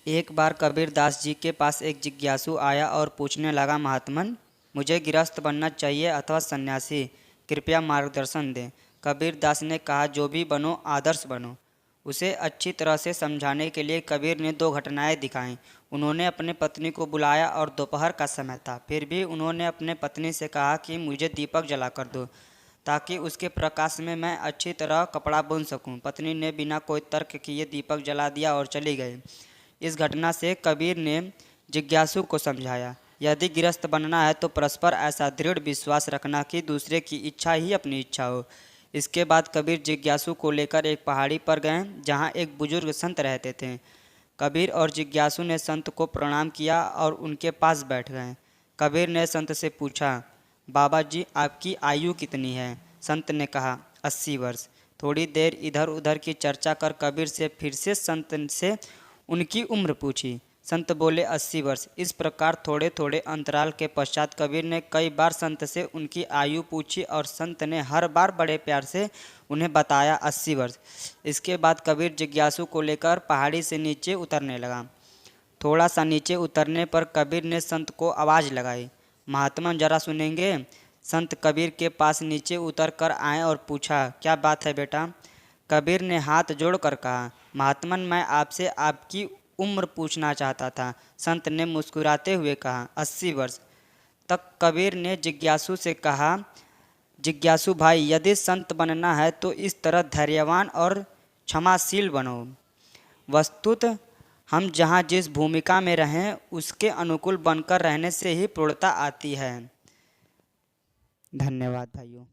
एक बार कबीर दास जी के पास एक जिज्ञासु आया और पूछने लगा, महात्मन, मुझे गृहस्थ बनना चाहिए अथवा सन्यासी, कृपया मार्गदर्शन दें। कबीर दास ने कहा, जो भी बनो आदर्श बनो। उसे अच्छी तरह से समझाने के लिए कबीर ने दो घटनाएं दिखाईं। उन्होंने अपने पत्नी को बुलाया और दोपहर का समय था, फिर भी उन्होंने अपने पत्नी से कहा कि मुझे दीपक जला कर दो ताकि उसके प्रकाश में मैं अच्छी तरह कपड़ा बुन सकूं। पत्नी ने बिना कोई तर्क किए दीपक जला दिया और चली गई। इस घटना से कबीर ने जिज्ञासु को समझाया, यदि गृहस्थ बनना है तो परस्पर ऐसा दृढ़ विश्वास रखना कि दूसरे की इच्छा ही अपनी इच्छा हो। इसके बाद कबीर जिज्ञासु को लेकर एक पहाड़ी पर गए जहाँ एक बुजुर्ग संत रहते थे। कबीर और जिज्ञासु ने संत को प्रणाम किया और उनके पास बैठ गए। कबीर ने संत से पूछा, बाबा जी, आपकी आयु कितनी है? संत ने कहा, 80 वर्ष। थोड़ी देर इधर उधर की चर्चा कर कबीर से फिर से संत से उनकी उम्र पूछी। संत बोले, 80 वर्ष। इस प्रकार थोड़े थोड़े अंतराल के पश्चात कबीर ने कई बार संत से उनकी आयु पूछी और संत ने हर बार बड़े प्यार से उन्हें बताया, 80 वर्ष। इसके बाद कबीर जिज्ञासु को लेकर पहाड़ी से नीचे उतरने लगा। थोड़ा सा नीचे उतरने पर कबीर ने संत को आवाज़ लगाई, महात्मन, जरा सुनेंगे? संत कबीर के पास नीचे उतर कर आए और पूछा, क्या बात है बेटा? कबीर ने हाथ जोड़कर कहा, महात्मन, मैं आपसे आपकी उम्र पूछना चाहता था। संत ने मुस्कुराते हुए कहा, 80 वर्ष। तब कबीर ने जिज्ञासु से कहा, जिज्ञासु भाई, यदि संत बनना है तो इस तरह धैर्यवान और क्षमाशील बनो। वस्तुतः हम जहाँ जिस भूमिका में रहें उसके अनुकूल बनकर रहने से ही पूर्णता आती है। धन्यवाद भाइयों।